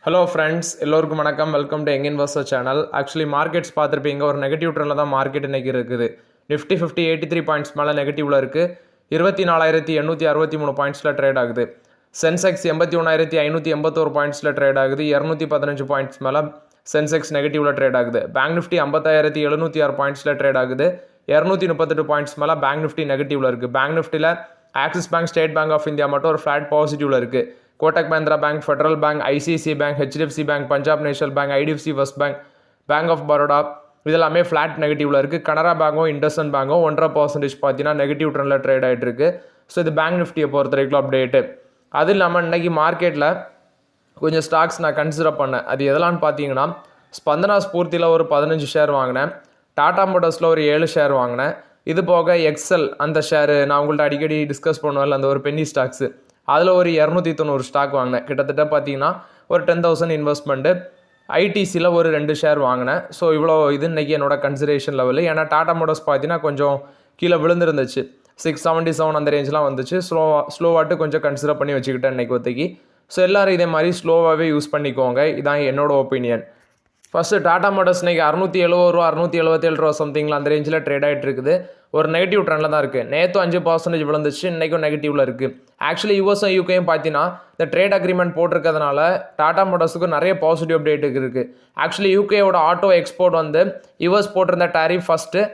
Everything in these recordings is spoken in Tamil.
ஹலோ ஃப்ரெண்ட்ஸ், எல்லோருக்கும் வணக்கம். Welcome to young investor channel. Actually markets பார்த்துருப்பீங்க, ஒரு நெகட்டிவ் ட்ரெண்டில் தான் மார்க்கெட் இன்றைக்கி இருக்குது. நிஃப்டி 83 பாயிண்ட்ஸ் மேலே நெகட்டிவில் இருக்குது. 24,863 பாயிண்ட்ஸில் ட்ரேட் ஆகுது. சென்செக்ஸ் 81,581 பாயிண்ட்ஸில் ட்ரேட் ஆகுது. 215 பாயிண்ட்ஸ் மேலே சென்செக்ஸ் நெகட்டிவில் ட்ரேட் ஆகுது. பேங்க் நிஃப்டி 50,706 பாயிண்ட்ஸில் ட்ரேட் ஆகுது. 238 பாயிண்ட்ஸ் மேலே பேங்க் நிஃப்டி நெகட்டிவில் இருக்குது. பேங்க் நிஃப்டியில் Axis bank, State Bank of India மட்டும் ஒரு ஃப்ளாட் பாசிட்டிவில் இருக்குது. Kotak Mahindra bank, Federal bank, ICICI bank, HDFC bank, Punjab National bank, IDFC first bank, bank of Baroda இதெல்லாமே ஃப்ளாட் நெகட்டிவில் இருக்குது. கனரா பேங்கும் இண்டஸ்இண்ட் பேங்கும் 1.5% பார்த்தீங்கன்னா நெகட்டிவ் ட்ரெண்டில் ட்ரேட் ஆகிட்டு இருக்கு. ஸோ இது பேங்க் நிஃப்டியை பொறுத்த வரைக்கும் அப்டேட்டு. அது இல்லாமல் இன்றைக்கி மார்க்கெட்டில் கொஞ்சம் ஸ்டாக்ஸ் நான் கன்சிடர் பண்ணேன். அது எதெல்லாம்னு பார்த்தீங்கன்னா, ஸ்பந்தனா ஸ்பூர்த்தியில் ஒரு 15 ஷேர் வாங்கினேன். டாடா மோட்டர்ஸில் ஒரு 7 ஷேர் வாங்கினேன். இது போக எக்ஸல் அந்த ஷேரு நான் உங்கள்கிட்ட அடிக்கடி டிஸ்கஸ் பண்ணுவேன், அந்த ஒரு பென்னி ஸ்டாக்ஸு, அதில் ஒரு 290 ஸ்டாக் வாங்கினேன். கிட்டத்தட்ட பார்த்தீங்கன்னா ஒரு 10,000 இன்வெஸ்ட்மெண்ட்டு. ஐடிசியில் ஒரு 2 ஷேர் வாங்கினேன். ஸோ இவ்வளோ இது இன்றைக்கி என்னோட கன்சிடரேஷன் லெவலு. ஏன்னா டாடா மோட்டர்ஸ் பார்த்தீங்கன்னா கொஞ்சம் கீழே விழுந்துருந்துச்சு, 677 அந்த ரேஞ்செலாம் வந்துச்சு. ஸ்லோவாட்டு கொஞ்சம் கன்சிடர் பண்ணி வச்சுக்கிட்டேன் இன்றைக்கி ஒத்திக்கு. ஸோ எல்லோரும் இதே மாதிரி ஸ்லோவாகவே யூஸ் பண்ணிக்கோங்க, இதான் என்னோட ஒப்பீனியன். ஃபஸ்ட்டு டாடா மோட்டர்ஸ் இன்றைக்கி 670 ரூபா, 677 ரூபா சம்திங்கில் அந்த ரேஞ்சில் ட்ரேட் ஆகிட்டு இருக்குது. ஒரு நெகட்டிவ் ட்ரெண்டில் தான் இருக்குது. நேற்று 5% விழுந்துச்சு, இன்றைக்கும் நெகட்டிவில் இருக்குது. ஆக்சுவலி யூஎஸும் யூகேயும் பார்த்தீங்கன்னா இந்த ட்ரேட் அக்ரிமெண்ட் போட்டிருக்கிறதுனால டாடா மோட்டர்ஸுக்கு நிறைய பாசிட்டிவ் அப்டேட் இருக்குது. ஆக்சுவலி யூகேயோட ஆட்டோ எக்ஸ்போர்ட் வந்து யூஎஸ் போட்டிருந்த டாரிஃப் ஃபஸ்ட்டு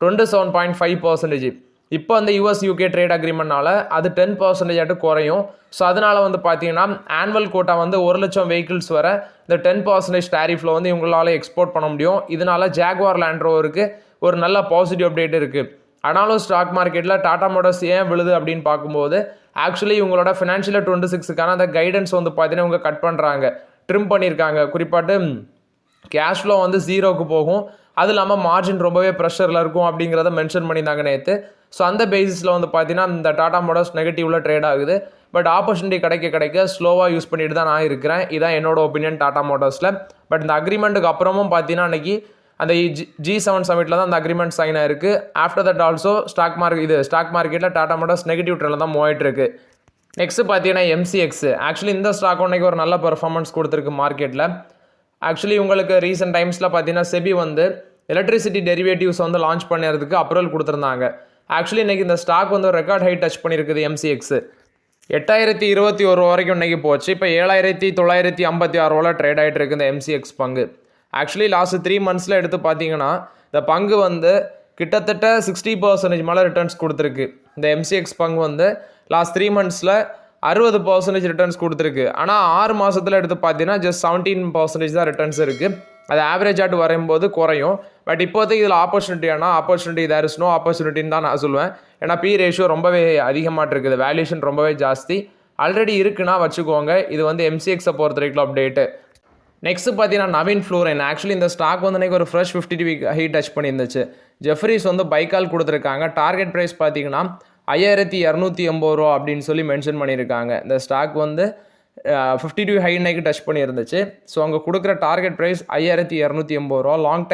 27.5%. இப்போ அந்த யூஎஸ் யூகே ட்ரேட் அக்ரிமெண்ட்னால அது 10% குறையும். ஸோ அதனால் வந்து பார்த்தீங்கன்னா ஆனுவல் கோட்டா வந்து 1,00,000 வெஹிக்கிள்ஸ் வர இந்த 10% டேரிஃபில் வந்து இவங்களால எக்ஸ்போர்ட் பண்ண முடியும். இதனால் ஜாகுவார் லேண்ட் ரோவருக்கு ஒரு நல்ல பாசிட்டிவ் அப்டேட் இருக்குது. ஆனாலும் ஸ்டாக் மார்க்கெட்டில் டாடா மோட்டர்ஸ் ஏன் விழுது அப்படின்னு பார்க்கும்போது, ஆக்சுவலி இவங்களோட ஃபினான்ஷியல் 26க்கான அந்த கைடன்ஸ் வந்து பார்த்தீங்கன்னா இவங்க கட் பண்ணுறாங்க, ட்ரிம் பண்ணியிருக்காங்க. குறிப்பாட்டு கேஷ் ஃப்ளோ வந்து 0க்கு போகும். அது இல்லாமல் மார்ஜின் ரொம்பவே ப்ரெஷரில் இருக்கும் அப்படிங்கிறத மென்ஷன் பண்ணியிருந்தாங்க நேற்று. ஸோ அந்த பேசிஸில் வந்து பார்த்தீங்கன்னா இந்த டாடா மோட்டர்ஸ் நெகட்டிவில் ட்ரேட் ஆகுது. பட் ஆப்பர்ச்சுனிட்டி கிடைக்க ஸ்லோவாக யூஸ் பண்ணிட்டு தான் நான் இருக்கிறேன். இதான் என்னோட ஒப்பீனியன் டாடா மோட்டர்ஸில். பட் இந்த அக்ரிமெண்ட்டுக்கு அப்புறமும் பார்த்தீங்கன்னா அன்றைக்கி அந்த G7 சமிட்டில் தான் அந்த அக்ரிமெண்ட் சைன் ஆயிருக்கு. ஆஃப்டர் தட் ஆல்சோ ஸ்டாக் மார்க்கெட்டில் டாடா மோட்டர்ஸ் நெகட்டிவ் ட்ரெண்டில் தான் மூவ் ஆகிட்டு இருக்கு. நெக்ஸ்ட் பார்த்தீங்கன்னா MCX. ஆக்சுவலி இந்த ஸ்டாக் இன்றைக்கி ஒரு நல்ல பெர்ஃபார்மன்ஸ் கொடுத்துருக்கு மார்க்கெட்டில். ஆக்சுவலி உங்களுக்கு ரீசெண்ட் டைம்ஸில் பார்த்தீங்கன்னா செபி வந்து எலக்ட்ரிசிட்டி டெரிவேட்டிவ்ஸ் வந்து லான்ச் பண்ணுறதுக்கு அப்ரூவல் கொடுத்துருந்தாங்க. ஆக்சுவலி இன்றைக்கி இந்த ஸ்டாக் வந்து ஒரு ரெக்கார்ட் ஹை டச் பண்ணியிருக்குது. MCX 8,021 வரைக்கும் இன்றைக்கி போச்சு. இப்போ 7,956 ரூபாவில் ட்ரேட் ஆகிட்டு இருக்குது இந்த MCX பங்கு. ஆக்சுவலி லாஸ்ட் 3 மந்த்ஸில் எடுத்து பார்த்தீங்கன்னா இந்த பங்கு வந்து கிட்டத்தட்ட 60% மேலே ரிட்டர்ன்ஸ் கொடுத்துருக்கு. இந்த MCX பங்கு வந்து லாஸ்ட் 3 மந்த்ஸில் 60% ரிட்டர்ன்ஸ் கொடுத்துருக்கு. ஆனால் 6 மாதத்தில் எடுத்து பார்த்தீங்கன்னா ஜஸ்ட் 17% தான் ரிட்டர்ன்ஸ் இருக்குது. அது ஆவரேஜ் ஆட்டு வரும்போது குறையும். பட் இப்போதைக்கு இதில் ஆப்பர்ச்சுனிட்டி தேர் இஸ் நோ ஆப்பர்ச்சுனிட்டின்னு தான் நான் சொல்லுவேன். ஏன்னா பி ரேஷியோ ரொம்பவே அதிகமாக இருக்குது, வேல்யூஷன் ரொம்பவே ஜாஸ்தி. ஆல்ரெடி இருக்குன்னா வச்சுக்கோங்க. இது வந்து MCXை பொறுத்த வரைக்கும் அப்டேட்டு. நெக்ஸ்ட் பார்த்தீங்கன்னா நவீன் ஃப்ளூரைன். ஆக்சுவலி இந்த ஸ்டாக் வந்து இன்றைக்கி ஒரு ஃப்ரெஷ் 50 வீக் ஹை டச் பண்ணியிருந்துச்சு. ஜெஃப்ரிஸ் வந்து பைக்கால் கொடுத்துருக்காங்க. டார்கெட் ப்ரைஸ் பார்த்தீங்கன்னா 5,280 ரூபா அப்படின்னு சொல்லி மென்ஷன் பண்ணியிருக்காங்க. இந்த ஸ்டாக் வந்து 52 ஹை இன்னைக்கு டச் பண்ணியிருந்துச்சு. ஸோ அங்கே கொடுக்குற டார்கெட் ப்ரைஸ் 5,280 ரூபா. Long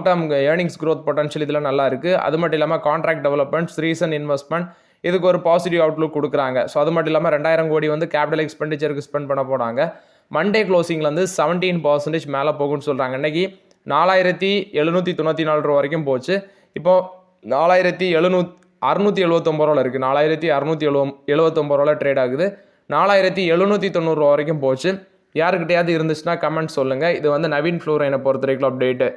term earnings growth potential இதில் நல்லா இருக்குது. அது மட்டும் இல்லாமல் கான்ட்ராக்ட் டெவலப்மெண்ட்ஸ், ரீசன் இன்வெஸ்ட்மெண்ட் இதுக்கு ஒரு பாசிட்டிவ் அவுட்லுக் கொடுக்குறாங்க. ஸோ அது மட்டும் இல்லாமல் 2,000 கோடி வந்து கேபிட்டல் எக்ஸ்பெண்டிச்சருக்கு ஸ்பெண்ட் பண்ண போகிறாங்க. மண்டே க்ளோசிங்கில் வந்து 17% மேலே போகும்னு சொல்கிறாங்க. இன்றைக்கி 4,794 ரூபா வரைக்கும் போச்சு. இப்போது 4,679 ரூபாவில் இருக்குது. 4,679 ரூபாவில் ட்ரேட் ஆகுது. 4,790 ரூபா வரைக்கும் போச்சு. யாருக்கிட்டையாவது இருந்துச்சுன்னா கமெண்ட் சொல்லுங்கள். இது வந்து நவீன் ஃப்ளூரைனை பொறுத்த வரைக்கும் அப்டேட்டு.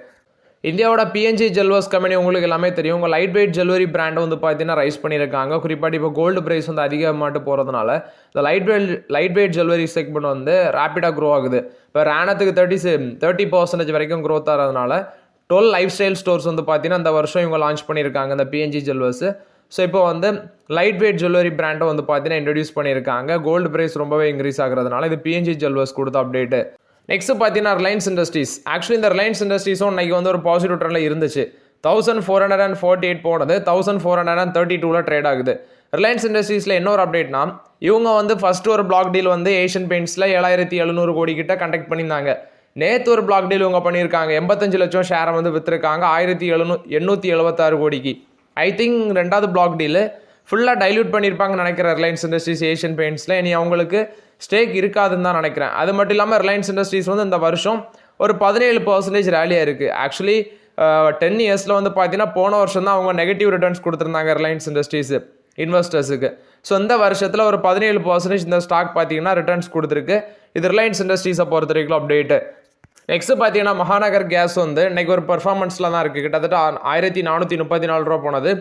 இந்தியாவோட PNG ஜுவல்லர்ஸ் கம்பெனி உங்களுக்கு எல்லாமே தெரியும். உங்கள் லைட் வெயிட் ஜுவல்லரி பிராண்டை வந்து பார்த்தீங்கன்னா ரைஸ் பண்ணியிருக்காங்க. குறிப்பாக இப்போ கோல்டு ப்ரைஸ் வந்து அதிகமாட்டு போகிறதுனால இந்த லைட் வெயிட் ஜுவல்லரி செக்மெண்ட் வந்து ரேப்பிடாக க்ரோ ஆகுது. இப்போ ராணத்துக்கு 30% வரைக்கும் க்ரோத் ஆகிறதுனால 12 லைஃப் ஸ்டைல் ஸ்டோர்ஸ் வந்து பார்த்தீங்கன்னா இந்த வருஷம் இவங்க லான்ச் பண்ணியிருக்காங்க இந்த PNG ஜுவல்லர்ஸு. ஸோ இப்போ வந்து லைட் வெயிட் ஜுவல்லரி பிராண்டை வந்து பார்த்தீங்கன்னா இன்ட்ரடியூஸ் பண்ணியிருக்காங்க. கோல்டு ப்ரைஸ் ரொம்பவே இன்க்ரீஸ் ஆகிறதுனால இது PNG ஜுவல்லர்ஸ் கொடுத்த அப்டேட்டு. நெக்ஸ்ட் பார்த்தீங்கன்னா ரிலையன்ஸ் இண்டஸ்ட்ரீஸ். ஆக்சுவலி இந்த ரிலையன்ஸ் இண்டஸ்ட்ரீஸும் இன்றைக்கி வந்து ஒரு பாசிட்டிவ் ட்ரெண்டில் இருந்துச்சு. 1,448 போனது 1,432 ட்ரேட் ஆகுது. ரிலையன்ஸ் இண்டஸ்ட்ரீஸில் இன்னொரு அப்டேட்னா, இவங்க வந்து ஃபஸ்ட்டு ஒரு பிளாக் டீல் வந்து ஏஷியன் பெயிண்ட்ஸில் 7,700 கோடி கிட்ட கண்டக்ட் பண்ணியிருந்தாங்க. நேற்று ஒரு பிளாக் டீல் இவங்க பண்ணியிருக்காங்க. 85 லட்சம் ஷேரை வந்து விற்றுருக்காங்க 1,876 கோடிக்கு. ஐ திங்க் 2வது பிளாக் டீலு ஃபுல்லாக டைல்யூட் பண்ணியிருப்பாங்கன்னு நினைக்கிற ரிலையன்ஸ் இண்டஸ்ட்ரீஸ் ஏஷியன் பெயிண்ட்ஸில். இனி அவங்களுக்கு ஸ்டேக் இருக்காதுன்னு தான் நினைக்கிறேன். அது மட்டும் இல்லாமல் ரிலையன்ஸ் இண்டஸ்ட்ரீஸ் வந்து இந்த வருஷம் ஒரு 17% ரேலியாக இருக்குது. ஆக்சுவலி 10 இயர்ஸில் வந்து பார்த்தீங்கன்னா போன வருஷம் தான் அவங்க நெகட்டிவ் ரிட்டர்ன்ஸ் கொடுத்துருந்தாங்க ரிலையன்ஸ் இண்டஸ்ட்ரீஸு இன்வெஸ்டர்ஸுக்கு. ஸோ இந்த வருஷத்தில் ஒரு 17% இந்த ஸ்டாக் பார்த்தீங்கன்னா ரிட்டர்ன்ஸ் கொடுத்துருக்கு. இது ரிலையன்ஸ் இண்டஸ்ட்ரீஸை பொறுத்த வரைக்கும் அப்டேட்டு. நெக்ஸ்ட் பார்த்தீங்கன்னா மகாநகர் கேஸ் வந்து இன்றைக்கி ஒரு பர்ஃபார்மன்ஸில் தான் இருக்குது. கிட்டத்தட்ட 1434 ரூபா போனது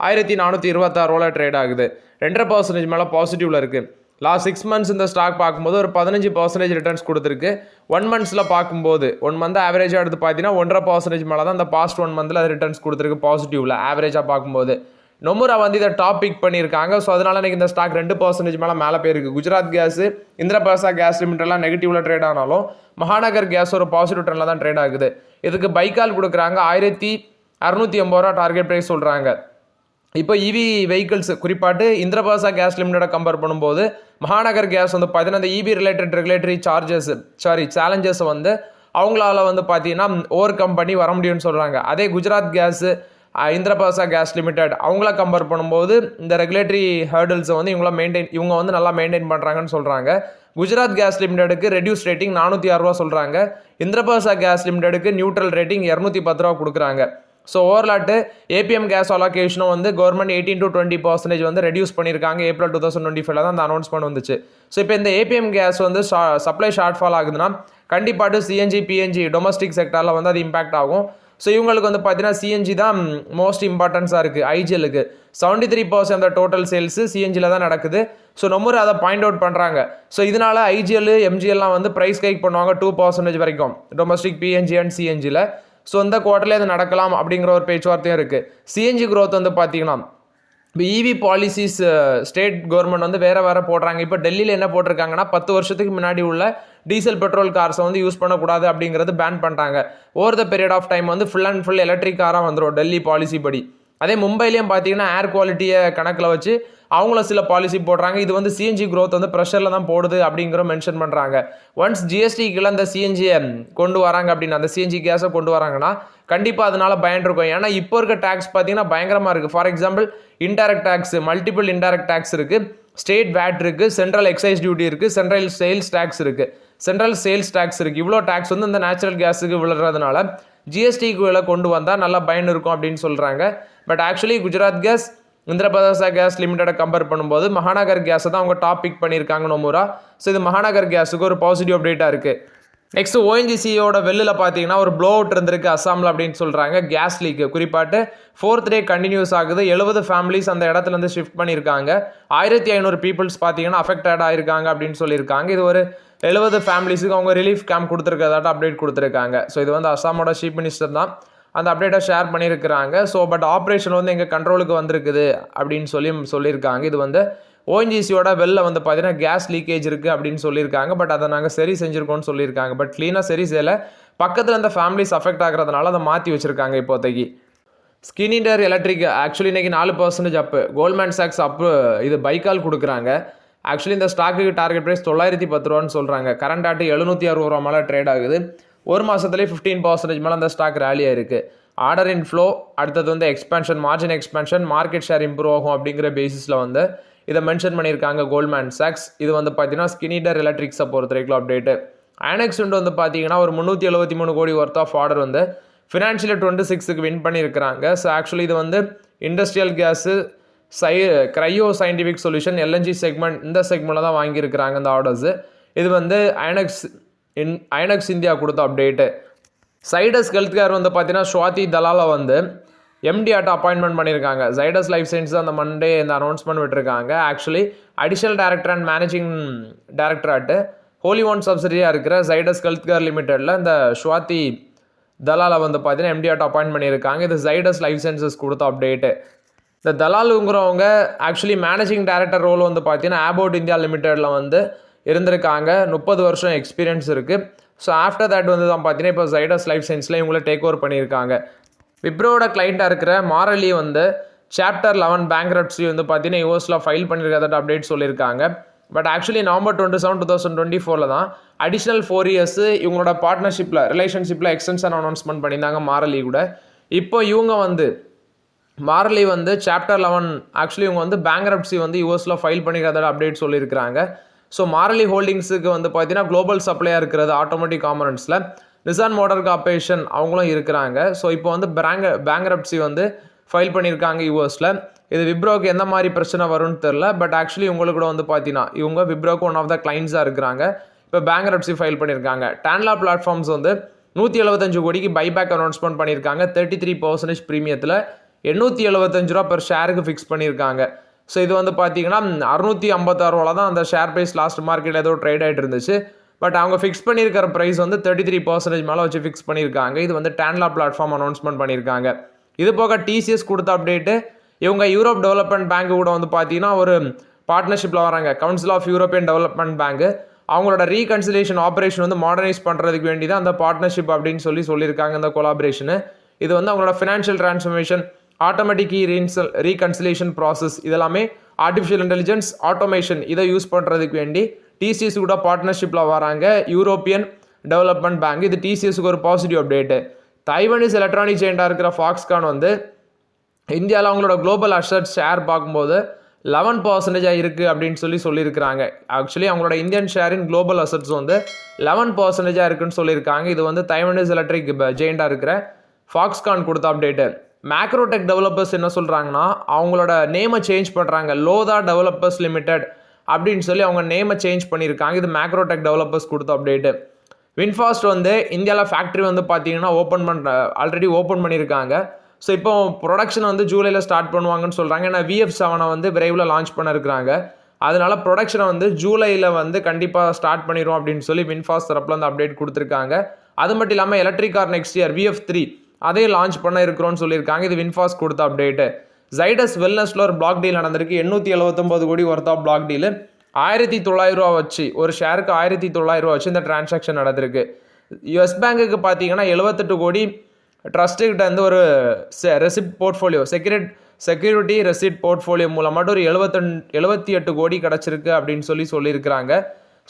1426 ரூபாவில் ட்ரேட் ஆகுது. 2.5% மேலே பாசிட்டிவில் இருக்குது. லாஸ்ட் 6 மந்த்ஸ் இந்த ஸ்டாக் பார்க்கும்போது ஒரு 15% ரிட்டர்ன்ஸ் கொடுத்துருக்கு. 1 மந்த்ஸில் பார்க்கும்போது 1 மந்த் ஆவரேஜாக எடுத்து பார்த்தீங்கன்னா 1.5% மேலே தான் இந்த பாஸ்ட் 1 மந்தில் அது ரிட்டர்ன்ஸ் கொடுத்துருக்கு பாசிட்டிவில் ஆவரேஜாக பார்க்கும்போது. நொமுரா வந்து இதை டாப் பிக் பண்ணியிருக்காங்க. ஸோ அதனால எனக்கு இந்த ஸ்டாக் 2% மேலே போயிருக்கு. Gujarat gas, Indraprastha case லிமிட்டெல்லாம் நெகட்டிவ்ல trade ஆனாலும் மகாநகர் கேஸ் ஒரு பாசிட்டிவ் ட்ரெண்டில் தான் ட்ரேட் ஆகுது. இதுக்கு பைக்கால் கொடுக்குறாங்க 1680 ரூபா டார்கெட் ப்ரைஸ் சொல்கிறாங்க. இப்போ இவி வெஹிக்கிள்ஸ் குறிப்பாட்டு இந்திரபிரசா கேஸ் லிமிட்டோட கம்பேர் பண்ணும்போது மகாநகர் கேஸ் வந்து பார்த்தீங்கன்னா அந்த இவி ரிலேட்டட் ரெகுலேட்டரி சேலஞ்சஸ் வந்து அவங்களால வந்து பார்த்தீங்கன்னா ஓவர் கம் பண்ணி வர முடியும்னு சொல்கிறாங்க. அதே குஜராத் கேஸு, இந்திரபிரசா கேஸ் லிமிடெட் அவங்கள கம்பேர் பண்ணும்போது இந்த ரெகுலேட்டரி ஹேர்டில்ஸை வந்து இவங்க வந்து நல்லா மெயின்டைன் பண்ணுறாங்கன்னு சொல்கிறாங்க. குஜராத் கேஸ் லிமிடெடுக்கு ரெடியூஸ் ரேட்டிங் 406 ரூபா சொல்கிறாங்க. இந்திரபிரசா கேஸ் லிமிடெடுக்கு நியூட்ரல் ரேட்டிங் 210 ரூபா கொடுக்குறாங்க. ஸோ ஓவர்லாட்டு ஏபிஎம் கேஸ் அலோகேஷனும் வந்து கவர்மெண்ட் 18 to 20% வந்து ரெடியூஸ் பண்ணியிருக்காங்க. ஏப்ரல் 2025 தான் அந்த அனௌன்ஸ்மெண்ட் வந்துச்சு. ஸோ இப்போ இந்த ஏபிஎம் கேஸ் வந்து சப்ளை ஷார்ட் ஃபால் ஆகுதுன்னா கண்டிப்பாட்டு சிஎன்ஜி பிஎன்ஜி டொமஸ்டிக் செக்டரில் வந்து அது இம்பாக்ட் ஆகும். ஸோ இவங்களுக்கு வந்து பார்த்தீங்கன்னா சிஎன்ஜி தான் மோஸ்ட் இம்பார்ட்டன்ஸாக இருக்குது. ஐஜிஎலுக்கு 73% அந்த டோட்டல் சேல்ஸு சிஎன்ஜியில் தான் நடக்குது. ஸோ நொமுரா அதை பாயிண்ட் அவுட் பண்ணுறாங்க. ஸோ இதனால் ஐஜிஎல் எம்ஜிஎல்லாம் வந்து ப்ரைஸ் ஹைக் பண்ணுவாங்க 2% வரைக்கும் டொமஸ்டிக் பிஎன்ஜி அண்ட் சிஎன்ஜியில். ஸோ இந்த குவார்ட்டர்லேயே அது நடக்கலாம் அப்படிங்கிற ஒரு பேச்சுவார்த்தையும் இருக்குது. சிஎன்ஜி க்ரோத் வந்து பார்த்தீங்கன்னா இப்போ இவி பாலிசிஸ் ஸ்டேட் கவர்மெண்ட் வந்து வேறு போடுறாங்க. இப்போ டெல்லியில் என்ன போட்டிருக்காங்கன்னா 10 வருஷத்துக்கு முன்னாடி உள்ள டீசல் பெட்ரோல் கார்ஸை வந்து யூஸ் பண்ணக்கூடாது அப்படிங்கிறது பேன் பண்ணுறாங்க. Over the period of time வந்து ஃபுல் அண்ட் ஃபுல் எலக்ட்ரிக் காராக வந்துடும் டெல்லி பாலிசி படி. அதே மும்பையிலையும் பார்த்தீங்கன்னா ஏர் குவாலிட்டியை கணக்கில் வச்சு அவங்கள சில பாலிசி போடுறாங்க. இது வந்து சிஎன்ஜி க்ரோத் வந்து ப்ரெஷரில் தான் போடுது அப்படிங்கிற மென்ஷன் பண்ணுறாங்க. ஒன்ஸ் ஜிஎஸ்டிக்குள்ள அந்த சிஎன்ஜியை கொண்டு வராங்க அப்படின்னா அந்த சிஎன்ஜி கேஸை கொண்டு வராங்கன்னா கண்டிப்பாக அதனால பயன் இருக்கும். ஏன்னா இப்போ இருக்க டேக்ஸ் பார்த்தீங்கன்னா பயங்கரமாக இருக்குது. For example indirect tax, multiple indirect tax இருக்குது, ஸ்டேட் வேட் இருக்குது, சென்ட்ரல் எக்ஸைஸ் டியூட்டி இருக்குது, சென்ட்ரல் சேல்ஸ் டேக்ஸ் இருக்குது. இவ்வளோ டேக்ஸ் வந்து இந்த நேச்சுரல் கேஸுக்கு விழுறதுனால ஜிஎஸ்டிக்குள்ளே கொண்டு வந்தால் நல்லா பயன் இருக்கும் அப்படின்னு சொல்கிறாங்க. But actually Gujarat gas, Indraprastha gas லிமிட்டடை கம்பேர் பண்ணும்போது மகாநகர் கேஸை தான் அவங்க டாப் பிக் பண்ணியிருக்காங்க நொமுரா. ஸோ இது மகாநகர் கேஸுக்கு ஒரு பாசிட்டிவ் அப்டேட்டாக இருக்குது. நெக்ஸ்ட் ஓஎன்ஜிசியோட வெள்ளில் பார்த்தீங்கன்னா ஒரு ப்ளோ அவுட் இருந்திருக்கு அஸ்ஸாமில் அப்படின்னு சொல்கிறாங்க. கேஸ் லீக் குறிப்பாட்டு 4th டே கண்டினியூஸ் ஆகுது. 70 ஃபேமிலிஸ் அந்த இடத்துலேருந்து ஷிஃப்ட் பண்ணியிருக்காங்க. 1500 பீப்புள்ஸ் பார்த்தீங்கன்னா அஃபெக்டட் ஆயிருக்காங்க அப்படின்னு சொல்லியிருக்காங்க. இது ஒரு 70 ஃபேமிலிஸுக்கு அவங்க ரிலீஃப் கேம்ப் கொடுத்துருக்கதாட்ட அப்டேட் கொடுத்துருக்காங்க. ஸோ இது வந்து அஸ்ஸாமோட சீஃப் மினிஸ்டர் தான் அந்த அப்டேட்டை ஷேர் பண்ணியிருக்கிறாங்க. ஸோ பட் ஆப்ரேஷன் வந்து எங்கள் கண்ட்ரோலுக்கு வந்திருக்குது அப்படின்னு சொல்லியிருக்காங்க. இது வந்து ஓஎன்ஜிசியோட வெளில வந்து பார்த்தீங்கன்னா கேஸ் லீக்கேஜ் இருக்குது அப்படின்னு சொல்லியிருக்காங்க. பட் அதை நாங்கள் சரி செஞ்சுருக்கோம்னு சொல்லியிருக்காங்க. பட் க்ளீனாக சரி செய்யலை. பக்கத்தில் அந்த ஃபேமிலிஸ் அஃபெக்ட் ஆகிறதுனால அதை மாற்றி வச்சுருக்காங்க இப்போதைக்கு. ஸ்கினிடர் எலக்ட்ரிக் ஆக்சுவலி இன்றைக்கி 4% அப்பு. கோல்ட்மேன் சாக்ஸ் அப்பு இது பைக்கால் கொடுக்குறாங்க. ஆக்சுவலி இந்த ஸ்டாக்குக்கு டார்கெட் ப்ரைஸ் 910 ரூபான்னு சொல்கிறாங்க. கரண்ட் ஆட்டு 760 ரூபா மேலே ட்ரேட் ஆகுது. ஒரு மாதத்துலேயே 15% மேலே அந்த ஸ்டாக் ரேலியாக இருக்குது. ஆர்டர் இன் ஃப்ளோ, அடுத்தது வந்து expansion, margin expansion, market share improve ஆகும் அப்படிங்கிற பேசிஸில் வந்து இதை மென்ஷன் பண்ணியிருக்காங்க கோல்ட்மேன் சாக்ஸ். இது வந்து பார்த்தீங்கன்னா ஸ்கினிடர் எலக்ட்ரிக்ஸை பொறுத்த வரைக்கும் அப்டேட்டு. ஐனெக்ஸ் வந்து பார்த்தீங்கன்னா ஒரு 373 கோடி ஒர்த் ஆஃப் ஆர்டர் வந்து ஃபினான்ஷியல் 26க்கு வின் பண்ணியிருக்கிறாங்க. ஸோ ஆக்சுவலி இது வந்து industrial gas, cryo scientific solution, LNG segment, இந்த செக்மெண்ட்டில் தான் வாங்கியிருக்கிறாங்க இந்த ஆர்டர்ஸு. இது வந்து ஐனெக்ஸ் இந்தியா கொடுத்த அப்டேட்டு. சைடஸ் ஹெல்த் கேர் வந்து பார்த்தீங்கன்னா ஸ்வாதி தலாலை வந்து எம்டி ஆட்ட அப்பாயின்மெண்ட் பண்ணியிருக்காங்க. ஜைடஸ் லைஃப் சயின்ஸ் அந்த மண்டே இந்த அனௌன்ஸ்மெண்ட் விட்டுருக்காங்க. Actually additional director and managing director ஆட்டு ஹோலி ஒன் சப்சிடியாக இருக்கிற ஜைடஸ் ஹெல்த் கேர் லிமிடெடில் இந்த ஸ்வாதி தலாலை வந்து பார்த்தீங்கன்னா எம்டி ஆட்ட அப்பாயின்ட் பண்ணியிருக்காங்க. இது ஜைடஸ் லைஃப் சயின்சஸ் கொடுத்த அப்டேட்டு. இந்த தலாலுங்கிறவங்க ஆக்சுவலி மேனேஜிங் டைரக்டர் ரோல் வந்து பார்த்தீங்கன்னா ஆபோட் இந்தியா லிமிடெடில் வந்து இருந்திருக்காங்க. 30 வருஷம் எக்ஸ்பீரியன்ஸ் இருக்குது. ஸோ ஆஃப்டர் தட் வந்து தான் பார்த்தீங்கன்னா இப்போ ஜைடஸ் லைஃப் சயின்ஸில் இவங்கள டேக் ஓவர் பண்ணியிருக்காங்க. விப்ரோட கிளைண்ட்டாக இருக்கிற மாரலி வந்து சாப்டர் 11 பேங்க்ரப்சி வந்து பார்த்தீங்கன்னா யூஎஸில் ஃபைல் பண்ணியிருக்கிறத அப்டேட் சொல்லியிருக்காங்க. பட் ஆக்சுவலி நவம்பர் 27, 2024 தான் அடிஷ்னல் 4 இயர்ஸ் இவங்களோட பார்ட்னர்ஷிப்பில் ரிலேஷன்ஷிப்பில் எக்ஸ்டென்ஷன் அனௌன்ஸ்மெண்ட் பண்ணியிருந்தாங்க மாரலி கூட. இப்போ இவங்க வந்து மாரலி வந்து சாப்டர் 11 ஆக்சுவலி இவங்க வந்து பேங்க்ரப்சி வந்து யூஎஸில் ஃபைல் பண்ணிக்கிறத அப்டேட் சொல்லியிருக்கிறாங்க. ஸோ மாரலி ஹோல்டிங்ஸுக்கு வந்து பார்த்தீங்கன்னா குளோபல் சப்ளையாக இருக்கிறது ஆட்டோமேட்டிக் காம்பனன்ட்ஸில். நிசான் மோட்டார் கார்பரேஷன் அவங்களும் இருக்கிறாங்க. ஸோ இப்போ வந்து பேங்க்ரப்சி வந்து ஃபைல் பண்ணியிருக்காங்க யூஎஸில். இது விப்ரோக்கு எந்த மாதிரி பிரச்சனை வரும்னு தெரில. பட் ஆக்சுவலி உங்களுக்கு கூட வந்து பார்த்தீங்கன்னா இவங்க விப்ரோக்கு ஒன் ஆஃப் த கிளைண்ட்ஸாக இருக்கிறாங்க. இப்போ பேங்க்ரப்சி ஃபைல் பண்ணியிருக்காங்க. டான்லா பிளாட்ஃபார்ம்ஸ் வந்து 175 கோடிக்கு பைபேக் அனௌன்ஸ்மெண்ட் பண்ணியிருக்காங்க. 33% ப்ரீமியத்தில் $875 பெர் ஷேருக்கு ஃபிக்ஸ் பண்ணியிருக்காங்க. ஸோ இது வந்து பார்த்தீங்கன்னா 656 தான் அந்த ஷேர் ப்ரைஸ் லாஸ்ட் மார்க்கெட்டில் ஏதோ ட்ரேட் ஆகிட்டு இருந்துச்சு. பட் அவங்க ஃபிக்ஸ் பண்ணியிருக்கிற ப்ரைஸ் வந்து 33% மேலே வச்சு ஃபிக்ஸ் பண்ணியிருக்காங்க. இது வந்து டான்லா பிளாட்ஃபார்ம் அனௌன்ஸ்மெண்ட் பண்ணியிருக்காங்க. இது போக டிசிஎஸ் கொடுத்த அப்டேட்டு, இவங்க யூரோப் டெவலப்மெண்ட் பேங்க் கூட வந்து பார்த்தீங்கன்னா ஒரு பார்ட்னர்ஷிப்பில் வராங்க. Council of European development bank அவங்களோட ரீகன்சிலேஷன் ஆப்ரேஷன் வந்து மாடர்னைஸ் பண்ணுறதுக்கு வேண்டி தான் அந்த பார்ட்னர்ஷிப் அப்படின்னு சொல்லியிருக்காங்க இந்த கொலாபரேஷனு. இது வந்து அவங்களோட financial transformation, automatic reconciliation process, இதெல்லாமே ஆர்டிஃபிஷியல் இன்டெலிஜென்ஸ், ஆட்டோமேஷன் இதை யூஸ் பண்ணுறதுக்கு வேண்டி டிசிஎஸ் கூட பார்ட்னர்ஷிப்பில் வராங்க யூரோப்பியன் டெவலப்மெண்ட் பேங்க். இது டிசிஎஸ்க்கு ஒரு பாசிட்டிவ் அப்டேட்டு. தைவானிஸ் எலக்ட்ரானிக் ஜெயிண்டாக இருக்கிற ஃபாக்ஸ்கான் வந்து இந்தியாவில் அவங்களோட குளோபல் அசட் ஷேர் பார்க்கும்போது 11% இருக்குது அப்படின்னு சொல்லியிருக்கிறாங்க. ஆக்சுவலி அவங்களோட இந்தியன் ஷேரின் குளோபல் அசட்ஸ் வந்து 11% இருக்குன்னு சொல்லியிருக்காங்க. இது வந்து தைவானிஸ் எலக்ட்ரிக் ஜெயிண்டாக இருக்கிற ஃபாக்ஸ்கான் கொடுத்த அப்டேட்டு. மேக்ரோடெக் டெவலப்பர்ஸ் என்ன சொல்கிறாங்கன்னா அவங்களோட நேமை சேஞ்ச் பண்ணுறாங்க. லோதா டெவலப்பர்ஸ் லிமிடெட் அப்படின்னு சொல்லி அவங்க நேமை சேஞ்ச் பண்ணியிருக்காங்க. இது மேக்ரோடெக் டெவலப்பர்ஸ் கொடுத்த அப்டேட்டு. வின்ஃபாஸ்ட் வந்து இந்தியாவில் ஃபேக்ட்ரி வந்து பார்த்தீங்கன்னா ஆல்ரெடி ஓப்பன் பண்ணியிருக்காங்க. ஸோ இப்போ ப்ரொடக்ஷன் வந்து ஜூலையில் ஸ்டார்ட் பண்ணுவாங்கன்னு சொல்கிறாங்க. ஏன்னா VF7 வந்து விரைவில் லான்ச் பண்ண இருக்கிறாங்க. அதனால ப்ரொடக்ஷனை வந்து ஜூலையில் வந்து கண்டிப்பாக ஸ்டார்ட் பண்ணிடுவோம் அப்படின்னு சொல்லி வின்ஃபாஸ்ட் தரப்பில் வந்து அப்டேட் கொடுத்துருக்காங்க. அது மட்டும் இல்லாமல் electric car next year VF3 அதையும் லான்ச் பண்ண இருக்கிறோன்னு சொல்லியிருக்காங்க. இது வின்ஃபாஸ்ட் கொடுத்த அப்டேட்டு. ஜைடஸ் வெல்னஸில் ஒரு பிளாக் டீல் நடந்திருக்கு. 879 கோடி ஒர்த் ஆஃப் பிளாக் டீலு. 1900 ரூபா வச்சு ஒரு ஷேருக்கு 1900 ரூபா வச்சு இந்த டிரான்சாக்ஷன் நடந்திருக்கு. யுஎஸ் பேங்குக்கு பார்த்தீங்கன்னா 78 கோடி ட்ரஸ்ட்டுக்கிட்ட வந்து ஒரு receipt portfolio security receipt portfolio மூலமாட்டு ஒரு 78 கோடி கிடச்சிருக்கு அப்படின்னு சொல்லியிருக்கிறாங்க.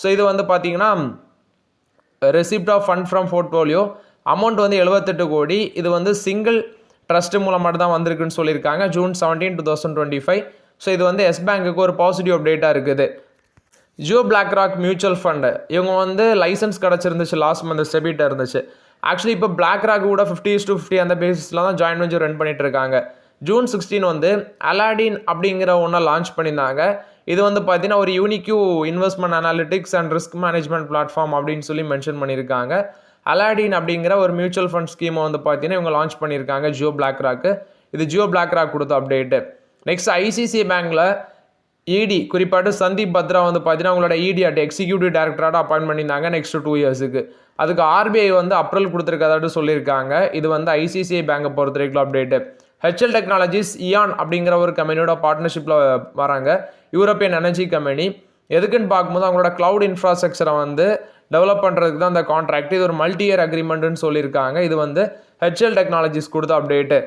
ஸோ இது வந்து பார்த்தீங்கன்னா receipt of fund from portfolio amount வந்து 78 கோடி. இது வந்து சிங்கிள் ட்ரஸ்ட் மூலமாட்டு தான் வந்திருக்குன்னு சொல்லியிருக்காங்க June 17, 2025. ஸோ இது வந்து எஸ் பேங்குக்கு ஒரு பாசிட்டிவ் அப்டேட்டாக இருக்குது. ஜியோ BlackRock மியூச்சுவல் ஃபண்டு இவங்க வந்து லைசன்ஸ் கிடச்சிருந்துச்சு லாஸ்ட் மந்த் செபிட்ட இருந்துச்சு. ஆக்சுவலி இப்போ BlackRock கூட 50:50 அந்த பேசிஸில் தான் ஜாயின் வெஞ்சர் ரன் பண்ணிட்டு இருக்காங்க. June 16 வந்து அலாடின் அப்படிங்கிற ஒன்றை லான்ச் பண்ணியிருந்தாங்க. இது வந்து பார்த்தீங்கன்னா ஒரு unique investment analytics and risk management platform அப்படின்னு சொல்லி மென்ஷன் பண்ணியிருக்காங்க. அலாடின் அப்படிங்கிற ஒரு மியூச்சுவல் ஃபண்ட் ஸ்கீமை வந்து பார்த்தீங்கன்னா இவங்க லான்ச் பண்ணியிருக்காங்க ஜியோ BlackRock. இது ஜியோ BlackRock கொடுத்த அப்டேட்டு. நெக்ஸ்ட் ஐசிசி பேங்க்கில் இடி குறிப்பாட்டு சந்தீப் பத்ரா வந்து பார்த்தீங்கன்னா அவங்களோட இடிஆட் எக்ஸிக்யூட்டிவ் டைரக்டராக அப்பாயின்ட் பண்ணியிருந்தாங்க நெக்ஸ்ட் 2 இயர்ஸுக்கு. அதுக்கு RBI வந்து அப்ரூவல் கொடுத்துருக்கதாட்டு சொல்லியிருக்காங்க. இது வந்து ஐசிசிஐ பேங்கை பொறுத்த வரைக்கும் அப்டேட்டு. HL டெக்னாலஜிஸ் இயான் அப்படிங்கிற ஒரு கம்பெனியோட பார்ட்னர்ஷிப்பில் வராங்க. European energy company. எதுக்குன்னு பார்க்கும்போது அவங்களோட கிளவுட் இன்ஃப்ராஸ்ட்ரக்சரை வந்து டெவலப் பண்ணுறதுக்கு தான் அந்த கான்ட்ராக்ட். இது ஒரு மல்டி இயர் அக்ரிமெண்ட்டுன்னு சொல்லியிருக்காங்க. இது வந்து HL டெக்னாலஜிஸ் கொடுத்த update.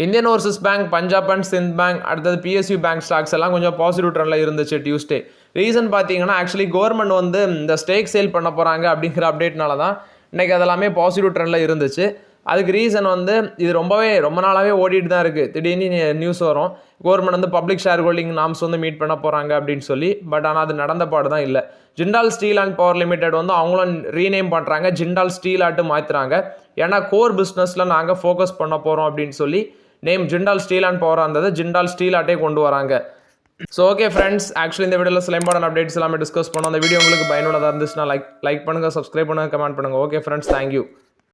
Indian Overseas bank, Punjab and Sindh bank, அடுத்தது PSU பேங்க் ஸ்டாக்ஸ் எல்லாம் கொஞ்சம் பாசிட்டிவ் ட்ரெண்டில் இருந்துச்சு டியூஸ்டே. ரீசன் பார்த்தீங்கன்னா ஆக்சுவலி கவர்மெண்ட் வந்து இந்த ஸ்டேக் சேல் பண்ண போகிறாங்க அப்படிங்கிற அப்டேட்னால தான் இன்றைக்கி அதெல்லாமே பாசிட்டிவ் ட்ரெண்டில் இருந்துச்சு. அதுக்கு ரீசன் வந்து இது ரொம்ப நாளாகவே ஓடிட்டு தான் இருக்குது. திடீர்னு நியூஸ் வரும் கவர்மெண்ட் வந்து பப்ளிக் ஷேர் ஹோல்டிங் நாம்ஸ் வந்து மீட் பண்ண போகிறாங்க அப்படின்னு சொல்லி. பட் ஆனால் அது நடந்த பாடு தான் இல்லை. Jindal steel and power limited வந்து அவங்களும் ரீநேம் பண்ணுறாங்க, ஜிண்டால் ஸ்டீல் ஆட்டு மாற்றுறாங்க. ஏன்னா கோர் பிஸ்னஸில் நாங்கள் ஃபோக்கஸ் பண்ண போகிறோம் அப்படின்னு சொல்லி name Jindal steel and power இருந்தது ஜிண்டால் ஸ்டீல் ஆட்டே கொண்டு வராங்க. ஸோ ஓகே ஃப்ரெண்ட்ஸ், ஆக்சுவலி இந்த வீடியோவில் சில இம்பார்ட்டன்ட் அப்டேட்ஸ் எல்லாமே டிஸ்கஸ் பண்ணோம். அந்த வீடியோ உங்களுக்கு பயனுள்ளதாக இருந்துச்சுன்னா லைக் பண்ணுங்கள், சப்ஸ்கிரைப் பண்ணுங்கள், கமெண்ட் பண்ணுங்கள். Okay friends, thank you.